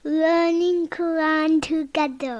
learning Quran together.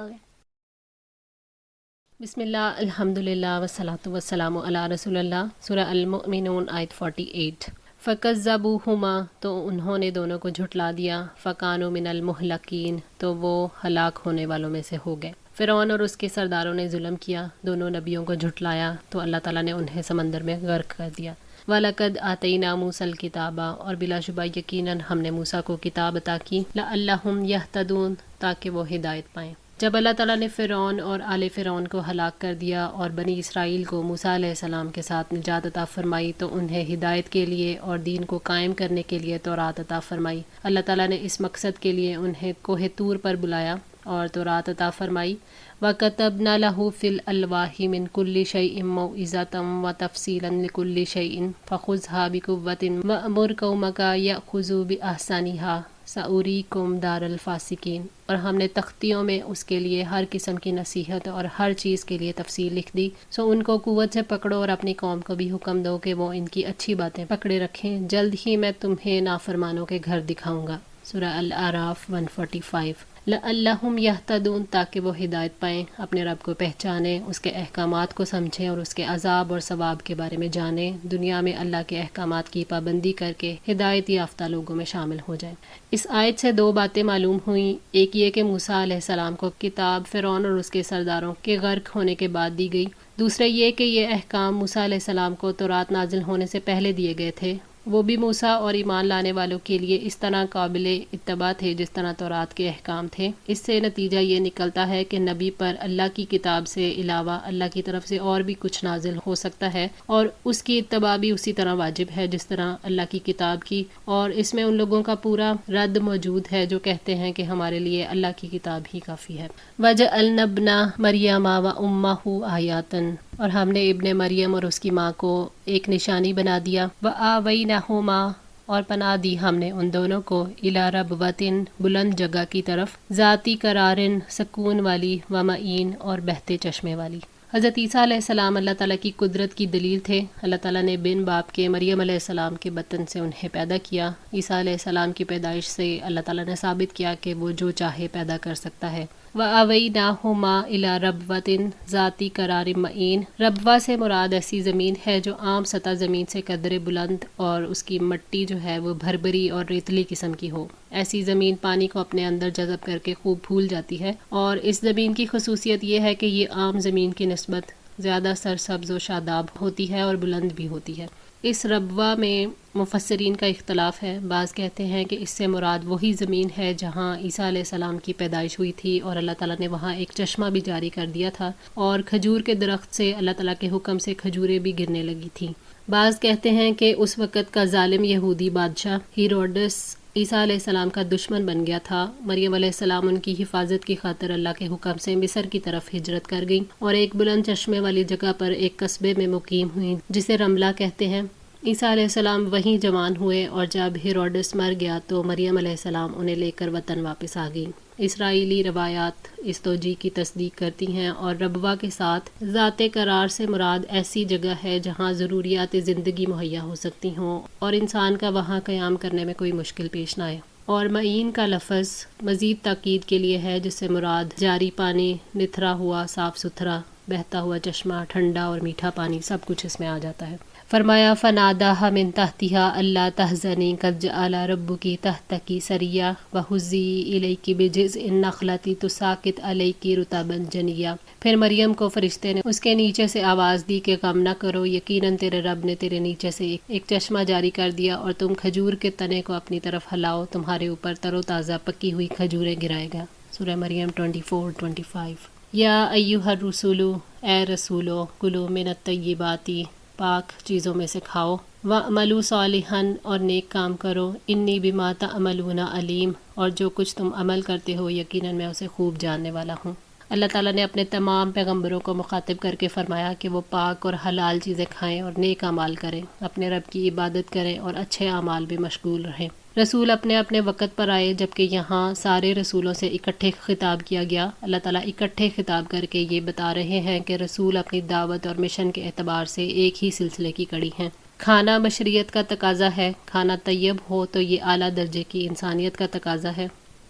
بسم اللہ الحمدللہ والصلاۃ والسلام علی رسول اللہ۔ سورہ المؤمنون آیت 48۔ فکذبوہما، تو انہوں نے دونوں کو جھٹلا دیا، فکانوا من المہلکین، تو وہ ہلاک ہونے والوں میں سے ہو گئے۔ فرعون اور اس کے سرداروں نے ظلم کیا، دونوں نبیوں کو جھٹلایا تو اللہ تعالیٰ نے انہیں سمندر میں غرق کر دیا۔ وَلَقَدْ آتَيْنَا مُوسَى الْكِتَابَ، اور بلا شبہ یقیناً ہم نے موسیٰ کو کتاب عطا کی، لَعَلَّهُمْ يَهْتَدُونَ، تاکہ وہ ہدایت پائیں۔ جب اللہ تعالیٰ نے فرعون اور آل فرعون کو ہلاک کر دیا اور بنی اسرائیل کو موسیٰ علیہ السلام کے ساتھ نجات عطا فرمائی تو انہیں ہدایت کے لیے اور دین کو قائم کرنے کے لیے تورات عطا فرمائی۔ اللہ تعالیٰ نے اس مقصد کے لیے انہیں کوہ طور پر بلایا اور تورات عطا فرمائی۔ وَكَتَبْنَا لَهُ فِي الْأَلْوَاحِ مِنْ كُلِّ شَيْءٍ مَوْعِظَةً وَتَفْصِيلًا لِكُلِّ شَيْءٍ فَخُذْهَا بِقُوَّةٍ وَأْمُرْ قَوْمَكَ يَأْخُذُوا بِأَحْسَنِهَا سَأُرِيكُمْ دَارَ الْفَاسِقِينَ، اور ہم نے تختیوں میں اس کے لیے ہر قسم کی نصیحت اور ہر چیز کے لیے تفصیل لکھ دی، سو ان کو قوت سے پکڑو اور اپنی قوم کو بھی حکم دو کہ وہ ان کی اچھی باتیں پکڑے رکھیں، جلد ہی میں تمہیں نافرمانوں کے گھر دکھاؤں گا۔ سورہ الاعراف 145۔ لَعَلَّهُمْ يَهْتَدُونَ، تاکہ وہ ہدایت پائیں، اپنے رب کو پہچانیں، اس کے احکامات کو سمجھیں اور اس کے عذاب اور ثواب کے بارے میں جانیں، دنیا میں اللہ کے احکامات کی پابندی کر کے ہدایت یافتہ لوگوں میں شامل ہو جائیں۔ اس آیت سے دو باتیں معلوم ہوئیں، ایک یہ کہ موسیٰ علیہ السلام کو کتاب فرعون اور اس کے سرداروں کے غرق ہونے کے بعد دی گئی، دوسرا یہ کہ یہ احکام موسیٰ علیہ السلام کو تورات نازل ہونے سے پہلے دیے گئے تھے، وہ بھی موسیٰ اور ایمان لانے والوں کے لیے اس طرح قابل اتباع تھے جس طرح تورات کے احکام تھے۔ اس سے نتیجہ یہ نکلتا ہے کہ نبی پر اللہ کی کتاب سے علاوہ اللہ کی طرف سے اور بھی کچھ نازل ہو سکتا ہے اور اس کی اتباع بھی اسی طرح واجب ہے جس طرح اللہ کی کتاب کی، اور اس میں ان لوگوں کا پورا رد موجود ہے جو کہتے ہیں کہ ہمارے لیے اللہ کی کتاب ہی کافی ہے۔ وَجَعَلْنَا ابْنَ مَرْيَمَ وَأُمَّهُ آیَاتًا، اور ہم نے ابن مریم اور اس کی ماں کو ایک نشانی بنا دیا۔ وَآوَيْنَاهُمَا، اور پناہ دی ہم نے ان دونوں کو، اِلیٰ رَبْوَةٍ، بلند جگہ کی طرف، ذاتی قرارٍ، سکون والی، وَمَعِین، اور بہتے چشمے والی۔ حضرت عیسیٰ علیہ السلام اللہ تعالیٰ کی قدرت کی دلیل تھے۔ اللہ تعالیٰ نے بن باپ کے مریم علیہ السلام کے بطن سے انہیں پیدا کیا۔ عیسیٰ علیہ السلام کی پیدائش سے اللہ تعالیٰ نے ثابت کیا کہ وہ جو چاہے پیدا کر سکتا ہے۔ وَآوَيْنَاهُمَا إِلَىٰ رَبْوَةٍ ذَاتِ قَرَارٍ مَعِین، ربوہ سے مراد ایسی زمین ہے جو عام سطح زمین سے قدر بلند اور اس کی مٹی جو ہے وہ بھربری اور ریتلی قسم کی ہو۔ ایسی زمین پانی کو اپنے اندر جذب کر کے خوب پھول جاتی ہے، اور اس زمین کی خصوصیت یہ ہے کہ یہ عام زمین کی نسبت زیادہ سرسبز و شاداب ہوتی ہے اور بلند بھی ہوتی ہے۔ اس ربوہ میں مفسرین کا اختلاف ہے، بعض کہتے ہیں کہ اس سے مراد وہی زمین ہے جہاں عیسیٰ علیہ السلام کی پیدائش ہوئی تھی اور اللہ تعالیٰ نے وہاں ایک چشمہ بھی جاری کر دیا تھا اور کھجور کے درخت سے اللہ تعالیٰ کے حکم سے کھجوریں بھی گرنے لگی تھیں۔ بعض کہتے ہیں کہ اس وقت کا ظالم یہودی بادشاہ ہیروڈس عیسیٰ علیہ السلام کا دشمن بن گیا تھا۔ مریم علیہ السلام ان کی حفاظت کی خاطر اللہ کے حکم سے مصر کی طرف ہجرت کر گئیں اور ایک بلند چشمے والی جگہ پر ایک قصبے میں مقیم ہوئیں جسے رملہ کہتے ہیں۔ عیسیٰ علیہ السلام وہیں جوان ہوئے اور جب ہیروڈس مر گیا تو مریم علیہ السلام انہیں لے کر وطن واپس آ گئیں۔ اسرائیلی روایات اس توجیہ کی تصدیق کرتی ہیں، اور ربوہ کے ساتھ ذات قرار سے مراد ایسی جگہ ہے جہاں ضروریات زندگی مہیا ہو سکتی ہوں اور انسان کا وہاں قیام کرنے میں کوئی مشکل پیش نہ آئے۔ اور معین کا لفظ مزید تاکید کے لیے ہے جس سے مراد جاری پانی، نتھرا ہوا صاف ستھرا بہتا ہوا چشمہ، ٹھنڈا اور میٹھا پانی، سب کچھ اس میں آ جاتا ہے۔ فرمایا فناداها من تحتها اللہ تحزنی قد جعل ربک تحتک سریا وہزی الیک بجذع النخلۃ تساقط علیک رطبا جنیا، پھر مریم کو فرشتے نے اس کے نیچے سے آواز دی کہ غم نہ کرو، یقیناً تیرے رب نے تیرے نیچے سے ایک چشمہ جاری کر دیا اور تم کھجور کے تنے کو اپنی طرف ہلاؤ، تمہارے اوپر تر و تازہ پکی ہوئی کھجوریں گرائے گا۔ سورہ مریم 24-25۔ یا ایھا الرسول، اے رسولو، کلوا من الطیبات، پاک چیزوں میں سے کھاؤ، وَاعْمَلُوا صَالِحًا، اور نیک کام کرو، انی بما تعملون علیم، اور جو کچھ تم عمل کرتے ہو یقیناً میں اسے خوب جاننے والا ہوں۔ اللہ تعالیٰ نے اپنے تمام پیغمبروں کو مخاطب کر کے فرمایا کہ وہ پاک اور حلال چیزیں کھائیں اور نیک اعمال کریں، اپنے رب کی عبادت کریں اور اچھے اعمال بھی مشغول رہیں۔ رسول اپنے اپنے وقت پر آئے، جبکہ یہاں سارے رسولوں سے اکٹھے خطاب کیا گیا۔ اللہ تعالیٰ اکٹھے خطاب کر کے یہ بتا رہے ہیں کہ رسول اپنی دعوت اور مشن کے اعتبار سے ایک ہی سلسلے کی کڑی ہیں۔ کھانا بشریت کا تقاضا ہے، کھانا طیب ہو تو یہ اعلیٰ درجے کی انسانیت کا تقاضا ہے۔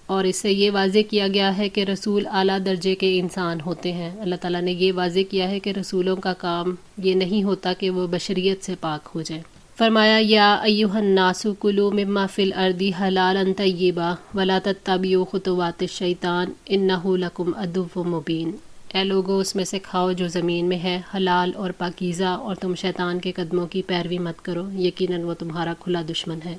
اور اس سے یہ واضح کیا گیا ہے کہ رسول اعلیٰ درجے کے انسان ہوتے ہیں۔ اللہ تعالیٰ نے یہ واضح کیا ہے کہ رسولوں کا کام یہ نہیں ہوتا کہ وہ بشریت سے پاک ہو جائیں۔ فرمایا یا ایھا الناس کلوا مما فی الارض حلالا طیبا ولا تتبعوا خطوات الشیطان انہ لکم عدو مبین۔ اے لوگو، اس میں سے کھاؤ جو زمین میں ہے حلال اور پاکیزہ، اور تم شیطان کے قدموں کی پیروی مت کرو، یقیناً وہ تمہارا کھلا دشمن ہے۔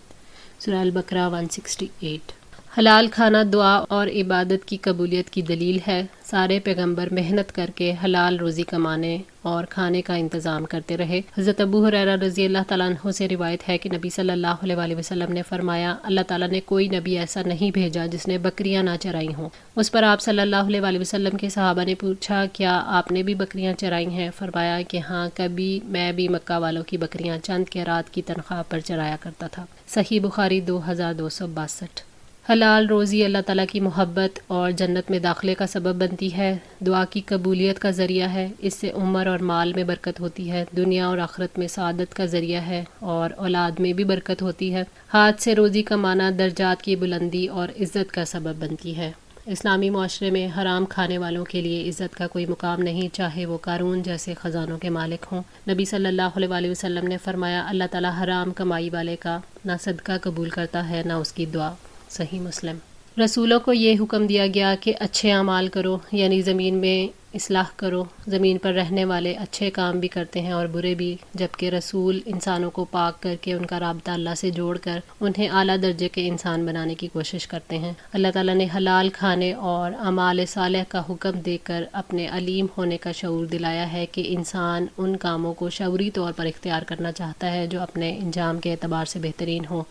سورہ البقرہ 168۔ حلال کھانا دعا اور عبادت کی قبولیت کی دلیل ہے۔ سارے پیغمبر محنت کر کے حلال روزی کمانے اور کھانے کا انتظام کرتے رہے۔ حضرت ابو ہریرہ رضی اللہ تعالیٰ عنہ سے روایت ہے کہ نبی صلی اللہ علیہ وآلہ وسلم نے فرمایا، اللہ تعالیٰ نے کوئی نبی ایسا نہیں بھیجا جس نے بکریاں نہ چرائی ہوں۔ اس پر آپ صلی اللہ علیہ وآلہ وسلم کے صحابہ نے پوچھا، کیا آپ نے بھی بکریاں چرائی ہیں؟ فرمایا کہ ہاں، کبھی میں بھی مکہ والوں کی بکریاں چند قیرات کی تنخواہ پر چرایا کرتا تھا۔ صحیح بخاری 2262۔ حلال روزی اللہ تعالیٰ کی محبت اور جنت میں داخلے کا سبب بنتی ہے، دعا کی قبولیت کا ذریعہ ہے، اس سے عمر اور مال میں برکت ہوتی ہے، دنیا اور آخرت میں سعادت کا ذریعہ ہے، اور اولاد میں بھی برکت ہوتی ہے۔ ہاتھ سے روزی کمانا درجات کی بلندی اور عزت کا سبب بنتی ہے۔ اسلامی معاشرے میں حرام کھانے والوں کے لیے عزت کا کوئی مقام نہیں، چاہے وہ قارون جیسے خزانوں کے مالک ہوں۔ نبی صلی اللہ علیہ وآلہ وسلم نے فرمایا، اللہ تعالیٰ حرام کمائی والے کا نہ صدقہ قبول کرتا ہے نہ اس کی دعا۔ صحیح مسلم۔ رسولوں کو یہ حکم دیا گیا کہ اچھے اعمال کرو، یعنی زمین میں اصلاح کرو۔ زمین پر رہنے والے اچھے کام بھی کرتے ہیں اور برے بھی، جبکہ رسول انسانوں کو پاک کر کے ان کا رابطہ اللہ سے جوڑ کر انہیں اعلیٰ درجے کے انسان بنانے کی کوشش کرتے ہیں۔ اللہ تعالیٰ نے حلال کھانے اور اعمال صالح کا حکم دے کر اپنے علیم ہونے کا شعور دلایا ہے کہ انسان ان کاموں کو شعوری طور پر اختیار کرنا چاہتا ہے جو اپنے انجام کے اعتبار سے بہترین ہوں۔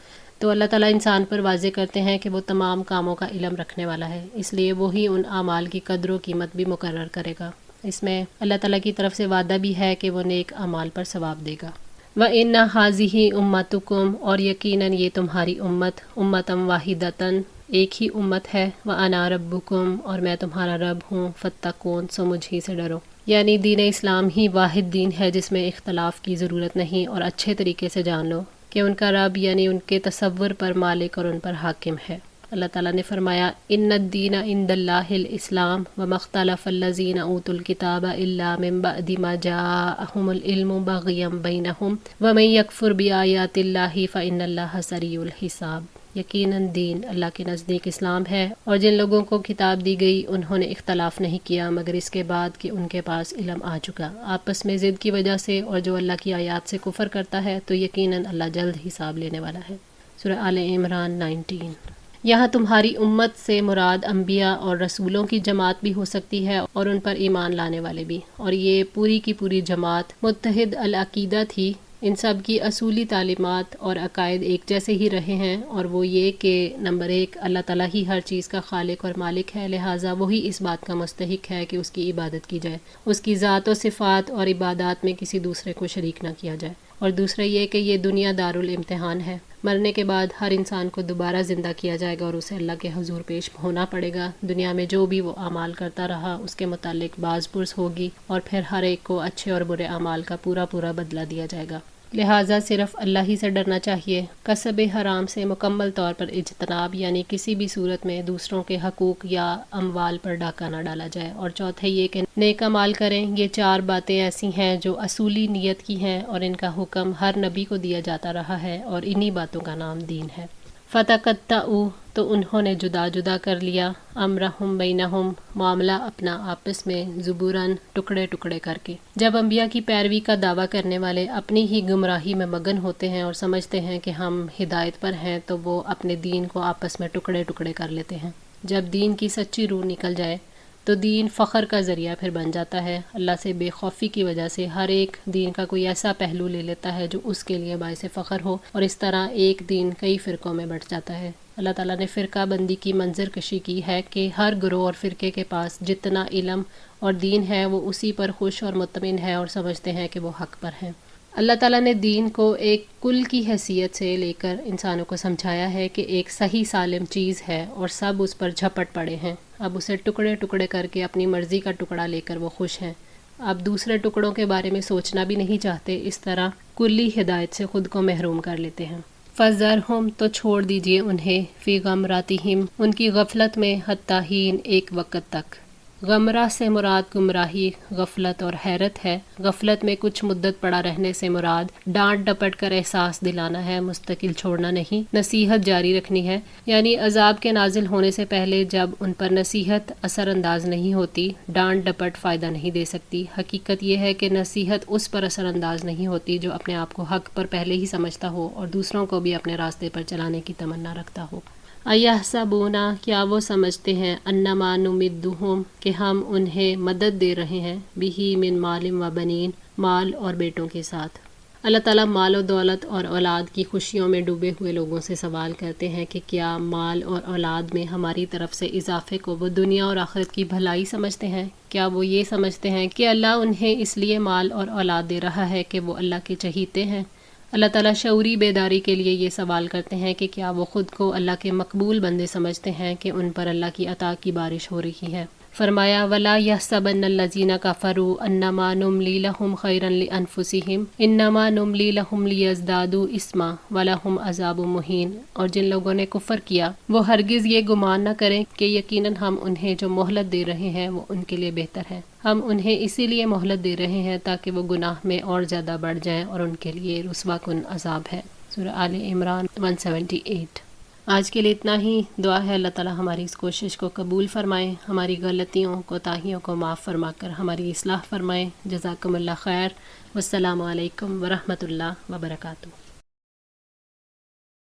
تو اللہ تعالیٰ انسان پر واضح کرتے ہیں کہ وہ تمام کاموں کا علم رکھنے والا ہے، اس لیے وہی ان اعمال کی قدر و قیمت بھی مقرر کرے گا۔ اس میں اللہ تعالیٰ کی طرف سے وعدہ بھی ہے کہ وہ نیک اعمال پر ثواب دے گا۔ وَإِنَّ هَٰذِهِ أُمَّتُكُمْ، اور یقیناً یہ تمہاری امت، امتًا واحدةً، ایک ہی امت ہے، وَأَنَا رَبُّكُمْ، اور میں تمہارا رب ہوں، فَاتَّقُونِ، سو مجھ ہی سے ڈرو۔ یعنی دین اسلام ہی واحد دین ہے جس میں اختلاف کی ضرورت نہیں، اور اچھے طریقے سے جان لو کہ ان کا رب یعنی ان کے تصور پر مالک اور ان پر حاکم ہے۔ اللہ تعالیٰ نے فرمایا، ان الدین عند اللہ الاسلام وما اختلف الذین اوتوا الکتاب الا من بعد ما جاءهم العلم بغیا بینہم ومن یکفر بآیات اللہ فإن اللہ سریع الحساب۔ یقیناً دین اللہ کے نزدیک اسلام ہے، اور جن لوگوں کو کتاب دی گئی انہوں نے اختلاف نہیں کیا مگر اس کے بعد کہ ان کے پاس علم آ چکا، آپس میں ضد کی وجہ سے، اور جو اللہ کی آیات سے کفر کرتا ہے تو یقیناً اللہ جلد حساب لینے والا ہے۔ سورہ آل عمران 19۔ یہاں تمہاری امت سے مراد انبیاء اور رسولوں کی جماعت بھی ہو سکتی ہے اور ان پر ایمان لانے والے بھی، اور یہ پوری کی پوری جماعت متحد العقیدہ تھی۔ ان سب کی اصولی تعلیمات اور عقائد ایک جیسے ہی رہے ہیں، اور وہ یہ کہ نمبر 1، اللہ تعالیٰ ہی ہر چیز کا خالق اور مالک ہے، لہٰذا وہی اس بات کا مستحق ہے کہ اس کی عبادت کی جائے، اس کی ذات و صفات اور عبادات میں کسی دوسرے کو شریک نہ کیا جائے۔ اور دوسرا یہ کہ یہ دنیا دارالامتحان ہے، مرنے کے بعد ہر انسان کو دوبارہ زندہ کیا جائے گا اور اسے اللہ کے حضور پیش ہونا پڑے گا۔ دنیا میں جو بھی وہ اعمال کرتا رہا اس کے متعلق باز پرس ہوگی، اور پھر ہر ایک کو اچھے اور برے اعمال کا پورا پورا بدلہ دیا جائے گا۔ لہٰذا صرف اللہ ہی سے ڈرنا چاہیے۔ کسب حرام سے مکمل طور پر اجتناب، یعنی کسی بھی صورت میں دوسروں کے حقوق یا اموال پر ڈاکہ نہ ڈالا جائے۔ اور چوتھا یہ کہ نیک اعمال کریں۔ یہ 4 باتیں ایسی ہیں جو اصولی نیت کی ہیں، اور ان کا حکم ہر نبی کو دیا جاتا رہا ہے، اور انہی باتوں کا نام دین ہے۔ فَتَقَطَّعُوا، تو انہوں نے جدا جدا کر لیا، امرہم بینہم، معاملہ اپنا آپس میں، زبوراً، ٹکڑے ٹکڑے کر کے۔ جب انبیاء کی پیروی کا دعویٰ کرنے والے اپنی ہی گمراہی میں مگن ہوتے ہیں اور سمجھتے ہیں کہ ہم ہدایت پر ہیں، تو وہ اپنے دین کو آپس میں ٹکڑے ٹکڑے کر لیتے ہیں۔ جب دین کی سچی روح نکل جائے تو دین فخر کا ذریعہ پھر بن جاتا ہے۔ اللہ سے بے خوفی کی وجہ سے ہر ایک دین کا کوئی ایسا پہلو لے لیتا ہے جو اس کے لیے باعث فخر ہو، اور اس طرح ایک دین کئی فرقوں میں بٹ جاتا ہے۔ اللہ تعالیٰ نے فرقہ بندی کی منظر کشی کی ہے کہ ہر گروہ اور فرقے کے پاس جتنا علم اور دین ہے وہ اسی پر خوش اور مطمئن ہے اور سمجھتے ہیں کہ وہ حق پر ہیں۔ اللہ تعالیٰ نے دین کو ایک کل کی حیثیت سے لے کر انسانوں کو سمجھایا ہے کہ ایک صحیح سالم چیز ہے اور سب اس پر جھپٹ پڑے ہیں۔ اب اسے ٹکڑے ٹکڑے کر کے اپنی مرضی کا ٹکڑا لے کر وہ خوش ہیں۔ اب دوسرے ٹکڑوں کے بارے میں سوچنا بھی نہیں چاہتے، اس طرح کلی ہدایت سے خود کو محروم کر لیتے ہیں۔ فذرہم تو چھوڑ دیجئے انہیں فی غمراتہم ان کی غفلت میں حتی حین ایک وقت تک۔ غمرہ سے مراد گمراہی، غفلت اور حیرت ہے۔ غفلت میں کچھ مدت پڑا رہنے سے مراد ڈانٹ ڈپٹ کر احساس دلانا ہے، مستقل چھوڑنا نہیں، نصیحت جاری رکھنی ہے۔ یعنی عذاب کے نازل ہونے سے پہلے جب ان پر نصیحت اثر انداز نہیں ہوتی، ڈانٹ ڈپٹ فائدہ نہیں دے سکتی۔ حقیقت یہ ہے کہ نصیحت اس پر اثر انداز نہیں ہوتی جو اپنے آپ کو حق پر پہلے ہی سمجھتا ہو اور دوسروں کو بھی اپنے راستے پر چلانے کی تمنا رکھتا ہو۔ ایحسبون کیا وہ سمجھتے ہیں انما نمدہم کہ ہم انہیں مدد دے رہے ہیں بہ من مال و بنین مال اور بیٹوں کے ساتھ۔ اللہ تعالیٰ مال و دولت اور اولاد کی خوشیوں میں ڈوبے ہوئے لوگوں سے سوال کرتے ہیں کہ کیا مال اور اولاد میں ہماری طرف سے اضافے کو وہ دنیا اور آخرت کی بھلائی سمجھتے ہیں؟ کیا وہ یہ سمجھتے ہیں کہ اللہ انہیں اس لیے مال اور اولاد دے رہا ہے کہ وہ اللہ کے چہیتے ہیں؟ اللہ تعالیٰ شعوری بیداری کے لیے یہ سوال کرتے ہیں کہ کیا وہ خود کو اللہ کے مقبول بندے سمجھتے ہیں کہ ان پر اللہ کی عطا کی بارش ہو رہی ہے۔ فرمایا وَلَا يَحْسَبَنَّ الَّذِينَ كَفَرُوا أَنَّمَا نُمْلِي لَهُمْ خَيْرًا لِأَنفُسِهِمْ إِنَّمَا نُمْلِي لَهُمْ لِيَزْدَادُوا إِثْمًا وَلَهُمْ عَذَابٌ مُهِينٌ، اور جن لوگوں نے کفر کیا وہ ہرگز یہ گمان نہ کریں کہ یقیناً ہم انہیں جو مہلت دے رہے ہیں وہ ان کے لیے بہتر ہے۔ ہم انہیں اسی لیے مہلت دے رہے ہیں تاکہ وہ گناہ میں اور زیادہ بڑھ جائیں اور ان کے لیے رسوا کن عذاب ہے۔ سورہ آل عمران 178۔ آج کے لیے اتنا ہی۔ دعا ہے اللہ تعالیٰ ہماری اس کوشش کو قبول فرمائیں، ہماری غلطیوں کوتاہیوں کو معاف فرما کر ہماری اصلاح فرمائیں۔ جزاکم اللہ خیر۔ والسلام علیکم ورحمۃ اللہ وبرکاتہ۔